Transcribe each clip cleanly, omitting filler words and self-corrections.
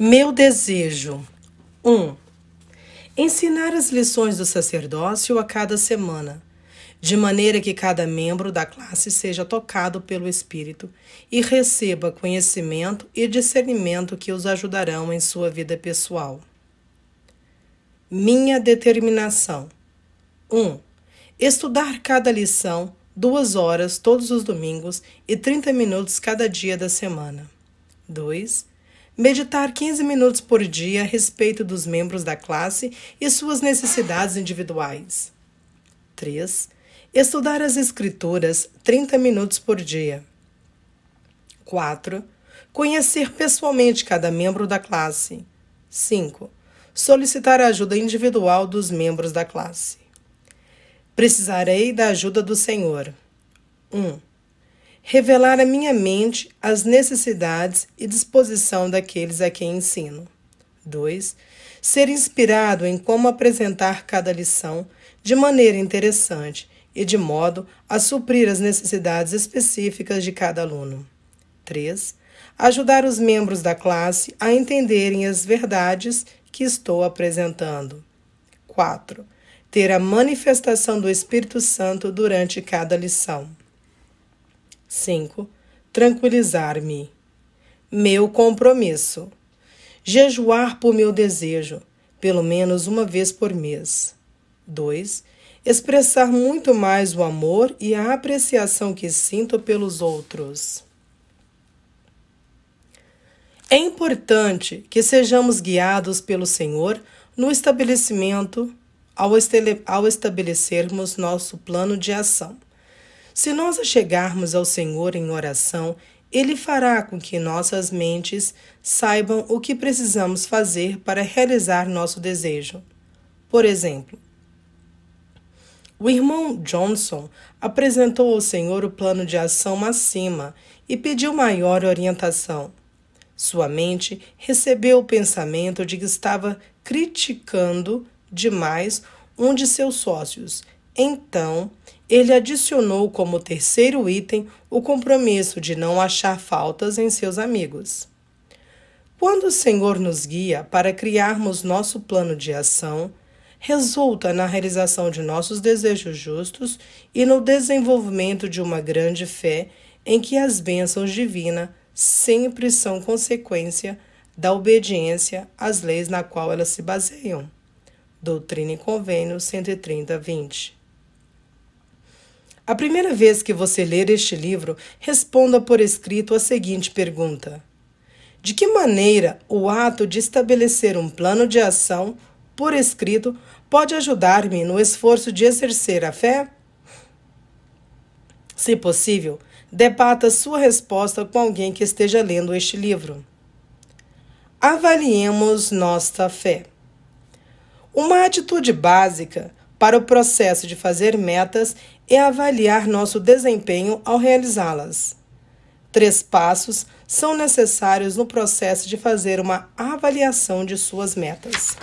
Meu desejo. 1. Ensinar as lições do sacerdócio a cada semana, de maneira que cada membro da classe seja tocado pelo Espírito e receba conhecimento e discernimento que os ajudarão em sua vida pessoal. Minha determinação. 1. Estudar cada lição 2 horas todos os domingos e 30 minutos cada dia da semana. 2. Meditar 15 minutos por dia a respeito dos membros da classe e suas necessidades individuais. 3. Estudar as Escrituras 30 minutos por dia. 4. Conhecer pessoalmente cada membro da classe. 5. Solicitar a ajuda individual dos membros da classe. Precisarei da ajuda do Senhor. 1. Revelar à minha mente as necessidades e disposição daqueles a quem ensino. 2. Ser inspirado em como apresentar cada lição de maneira interessante e de modo a suprir as necessidades específicas de cada aluno. 3. Ajudar os membros da classe a entenderem as verdades que estou apresentando. 4. Ter a manifestação do Espírito Santo durante cada lição. 5. Tranquilizar-me. Meu compromisso. Jejuar por meu desejo, pelo menos uma vez por mês. 2. Expressar muito mais o amor e a apreciação que sinto pelos outros. É importante que sejamos guiados pelo Senhor no estabelecimento ao estabelecermos nosso plano de ação. Se nós chegarmos ao Senhor em oração, Ele fará com que nossas mentes saibam o que precisamos fazer para realizar nosso desejo. Por exemplo, o irmão Johnson apresentou ao Senhor o plano de ação acima e pediu maior orientação. Sua mente recebeu o pensamento de que estava criticando demais um de seus sócios. Então, ele adicionou como terceiro item o compromisso de não achar faltas em seus amigos. Quando o Senhor nos guia para criarmos nosso plano de ação, resulta na realização de nossos desejos justos e no desenvolvimento de uma grande fé em que as bênçãos divinas sempre são consequência da obediência às leis na qual elas se baseiam. Doutrina e Convênio 130-20. A primeira vez que você ler este livro, responda por escrito a seguinte pergunta: de que maneira o ato de estabelecer um plano de ação por escrito pode ajudar-me no esforço de exercer a fé? Se possível, debata sua resposta com alguém que esteja lendo este livro. Avaliemos nossa fé. Uma atitude básica para o processo de fazer metas é avaliar nosso desempenho ao realizá-las. 3 passos são necessários no processo de fazer uma avaliação de suas metas.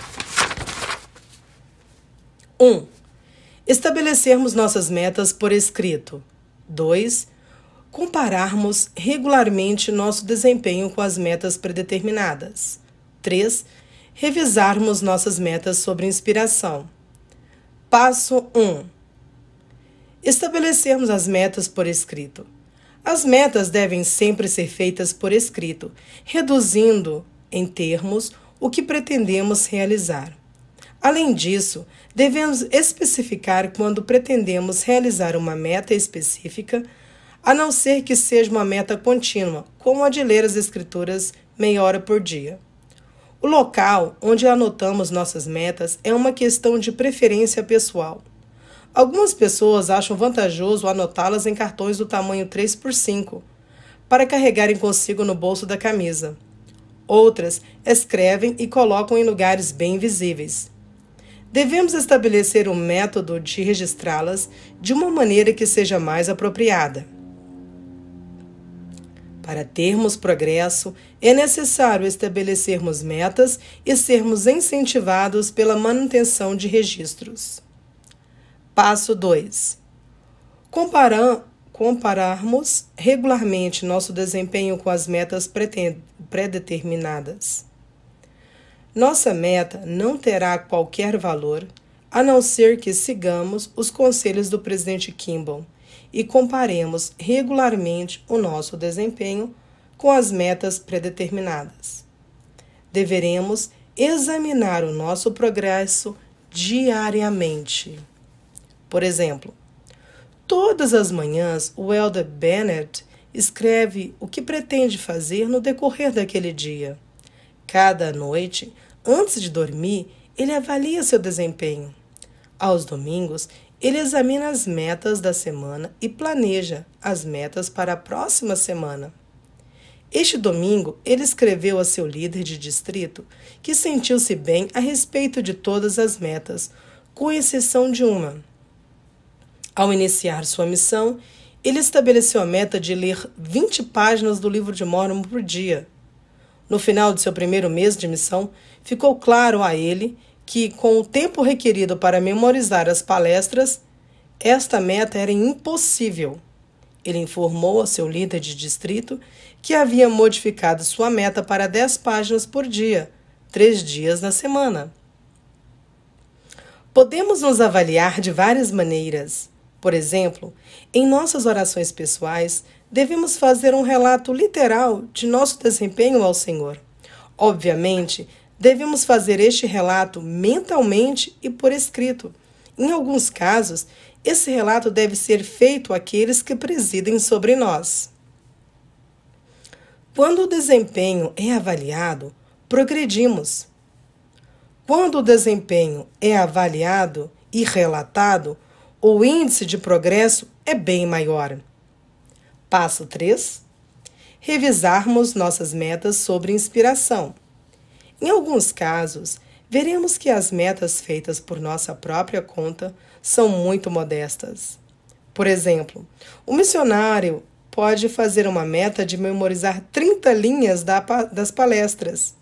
1. Estabelecermos nossas metas por escrito. 2. Compararmos regularmente nosso desempenho com as metas predeterminadas. 3. Revisarmos nossas metas sobre inspiração. Passo 1. Estabelecermos as metas por escrito. As metas devem sempre ser feitas por escrito, reduzindo em termos o que pretendemos realizar. Além disso, devemos especificar quando pretendemos realizar uma meta específica, a não ser que seja uma meta contínua, como a de ler as Escrituras meia hora por dia. O local onde anotamos nossas metas é uma questão de preferência pessoal. Algumas pessoas acham vantajoso anotá-las em cartões do tamanho 3x5, para carregarem consigo no bolso da camisa. Outras escrevem e colocam em lugares bem visíveis. Devemos estabelecer um método de registrá-las de uma maneira que seja mais apropriada. Para termos progresso, é necessário estabelecermos metas e sermos incentivados pela manutenção de registros. Passo 2. Compararmos regularmente nosso desempenho com as metas predeterminadas. Nossa meta não terá qualquer valor, a não ser que sigamos os conselhos do presidente Kimball e comparemos regularmente o nosso desempenho com as metas predeterminadas. Deveremos examinar o nosso progresso diariamente. Por exemplo, todas as manhãs o Elder Bennett escreve o que pretende fazer no decorrer daquele dia. Cada noite, antes de dormir, ele avalia seu desempenho. Aos domingos, ele examina as metas da semana e planeja as metas para a próxima semana. Este domingo, ele escreveu a seu líder de distrito que sentiu-se bem a respeito de todas as metas, com exceção de uma. Ao iniciar sua missão, ele estabeleceu a meta de ler 20 páginas do livro de Mórmon por dia. No final de seu primeiro mês de missão, ficou claro a ele que, com o tempo requerido para memorizar as palestras, esta meta era impossível. Ele informou ao seu líder de distrito que havia modificado sua meta para 10 páginas por dia, 3 dias na semana. Podemos nos avaliar de várias maneiras. Por exemplo, em nossas orações pessoais, devemos fazer um relato literal de nosso desempenho ao Senhor. Obviamente, devemos fazer este relato mentalmente e por escrito. Em alguns casos, esse relato deve ser feito àqueles que presidem sobre nós. Quando o desempenho é avaliado, progredimos. Quando o desempenho é avaliado e relatado, o índice de progresso é bem maior. Passo 3. Revisarmos nossas metas sobre inspiração. Em alguns casos, veremos que as metas feitas por nossa própria conta são muito modestas. Por exemplo, o missionário pode fazer uma meta de memorizar 30 linhas das palestras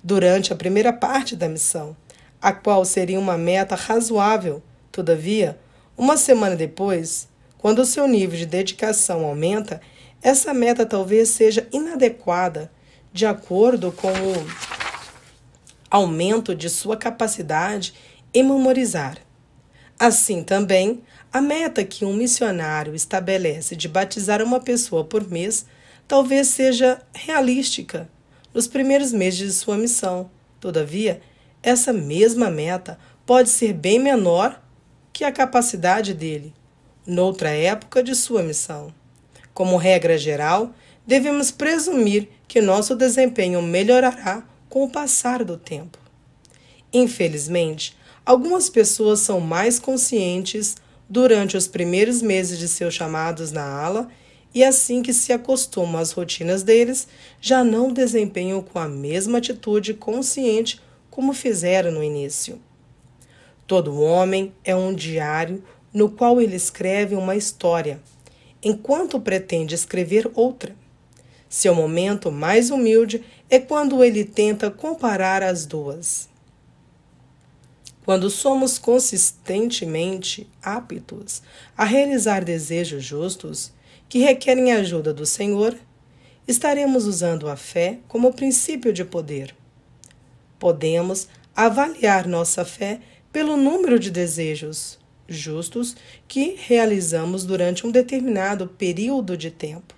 durante a primeira parte da missão, a qual seria uma meta razoável. Todavia, uma semana depois, quando o seu nível de dedicação aumenta, essa meta talvez seja inadequada de acordo com o aumento de sua capacidade em memorizar. Assim também, a meta que um missionário estabelece de batizar uma pessoa por mês talvez seja realística nos primeiros meses de sua missão. Todavia, essa mesma meta pode ser bem menor que a capacidade dele, noutra época de sua missão. Como regra geral, devemos presumir que nosso desempenho melhorará com o passar do tempo. Infelizmente, algumas pessoas são mais conscientes durante os primeiros meses de seus chamados na ala e assim que se acostumam às rotinas deles, já não desempenham com a mesma atitude consciente como fizeram no início. Todo homem é um diário no qual ele escreve uma história, enquanto pretende escrever outra. Seu momento mais humilde é quando ele tenta comparar as duas. Quando somos consistentemente aptos a realizar desejos justos que requerem a ajuda do Senhor, estaremos usando a fé como princípio de poder. Podemos avaliar nossa fé pelo número de desejos justos que realizamos durante um determinado período de tempo.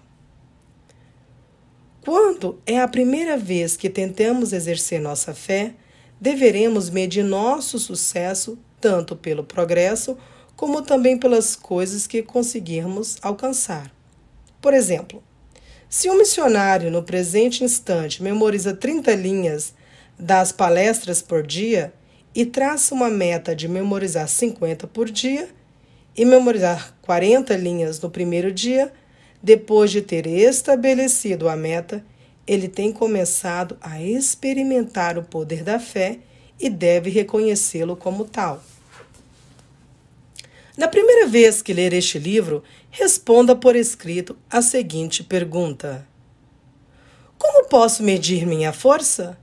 Quando é a primeira vez que tentamos exercer nossa fé, deveremos medir nosso sucesso tanto pelo progresso como também pelas coisas que conseguirmos alcançar. Por exemplo, se um missionário no presente instante memoriza 30 linhas das palestras por dia e traça uma meta de memorizar 50 por dia e memorizar 40 linhas no primeiro dia, depois de ter estabelecido a meta, ele tem começado a experimentar o poder da fé e deve reconhecê-lo como tal. Na primeira vez que ler este livro, responda por escrito a seguinte pergunta: como posso medir minha força?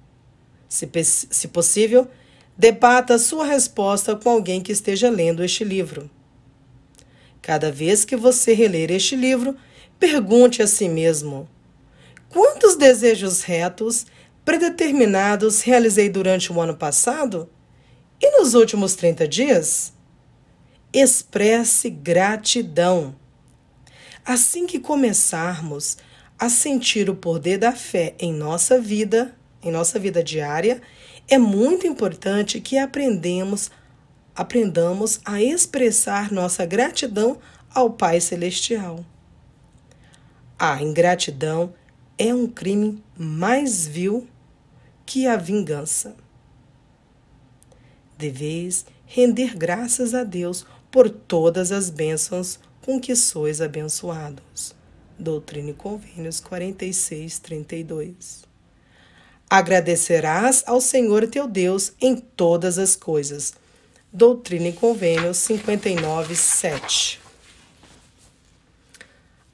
Se possível, debata sua resposta com alguém que esteja lendo este livro. Cada vez que você reler este livro, pergunte a si mesmo: quantos desejos retos predeterminados realizei durante o ano passado e nos últimos 30 dias? Expresse gratidão. Assim que começarmos a sentir o poder da fé em nossa vida diária, é muito importante que aprendamos a expressar nossa gratidão ao Pai Celestial. A ingratidão é um crime mais vil que a vingança. Deveis render graças a Deus por todas as bênçãos com que sois abençoados. Doutrina e Convênios 46:32. Agradecerás ao Senhor teu Deus em todas as coisas. Doutrina e Convênios 59:7.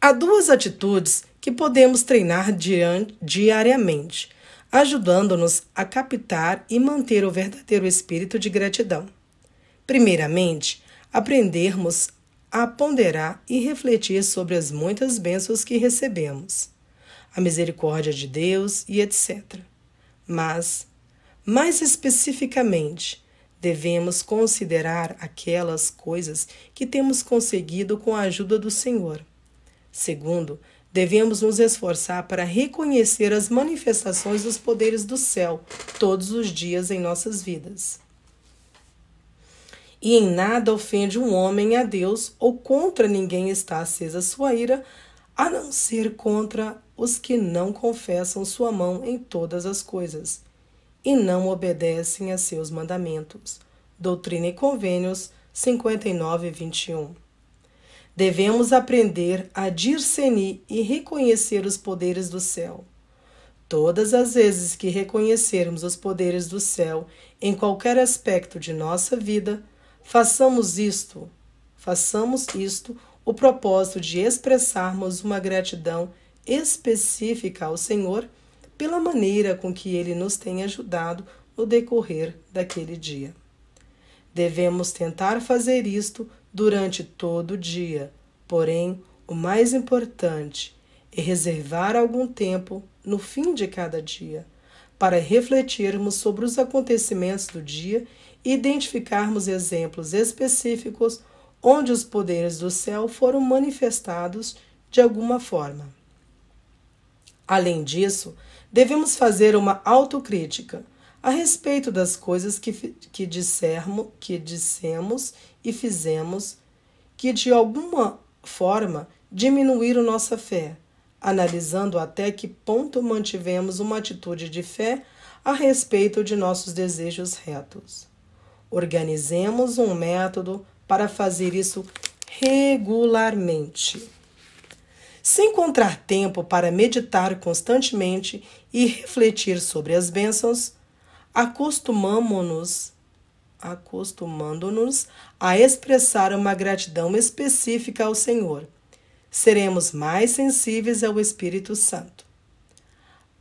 Há duas atitudes que podemos treinar diariamente, ajudando-nos a captar e manter o verdadeiro espírito de gratidão. Primeiramente, aprendermos a ponderar e refletir sobre as muitas bênçãos que recebemos, a misericórdia de Deus e etc. Mas, mais especificamente, devemos considerar aquelas coisas que temos conseguido com a ajuda do Senhor. Segundo, devemos nos esforçar para reconhecer as manifestações dos poderes do céu todos os dias em nossas vidas. E em nada ofende um homem a Deus ou contra ninguém está acesa sua ira, a não ser contra os que não confessam sua mão em todas as coisas e não obedecem a seus mandamentos. Doutrina e Convênios 59:21. Devemos aprender a discernir e reconhecer os poderes do céu. Todas as vezes que reconhecermos os poderes do céu em qualquer aspecto de nossa vida, façamos isto o propósito de expressarmos uma gratidão específica ao Senhor pela maneira com que Ele nos tem ajudado no decorrer daquele dia. Devemos tentar fazer isto durante todo o dia, porém, o mais importante é reservar algum tempo no fim de cada dia para refletirmos sobre os acontecimentos do dia e identificarmos exemplos específicos onde os poderes do céu foram manifestados de alguma forma. Além disso, devemos fazer uma autocrítica a respeito das coisas que dissemos e fizemos que de alguma forma diminuíram nossa fé, analisando até que ponto mantivemos uma atitude de fé a respeito de nossos desejos retos. Organizemos um método para fazer isso regularmente. Se encontrar tempo para meditar constantemente e refletir sobre as bênçãos, acostumando-nos a expressar uma gratidão específica ao Senhor, seremos mais sensíveis ao Espírito Santo.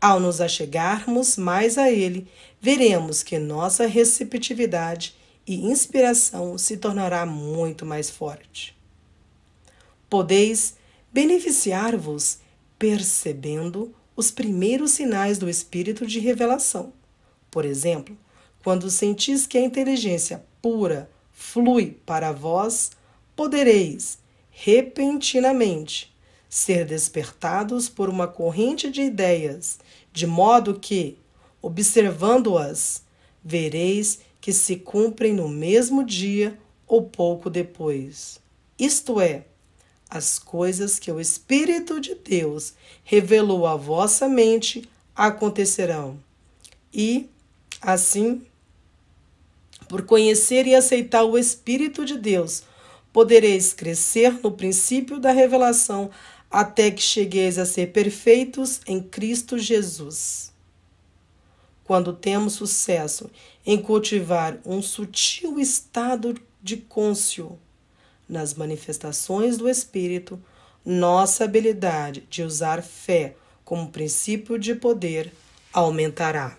Ao nos achegarmos mais a Ele, veremos que nossa receptividade e inspiração se tornará muito mais forte. Podeis beneficiar-vos percebendo os primeiros sinais do Espírito de revelação. Por exemplo, quando sentis que a inteligência pura flui para vós, podereis, repentinamente, ser despertados por uma corrente de ideias, de modo que, observando-as, vereis que se cumprem no mesmo dia ou pouco depois. Isto é, as coisas que o Espírito de Deus revelou à vossa mente acontecerão. E, assim, por conhecer e aceitar o Espírito de Deus, podereis crescer no princípio da revelação até que chegueis a ser perfeitos em Cristo Jesus. Quando temos sucesso em cultivar um sutil estado de cônscio nas manifestações do Espírito, nossa habilidade de usar fé como princípio de poder aumentará.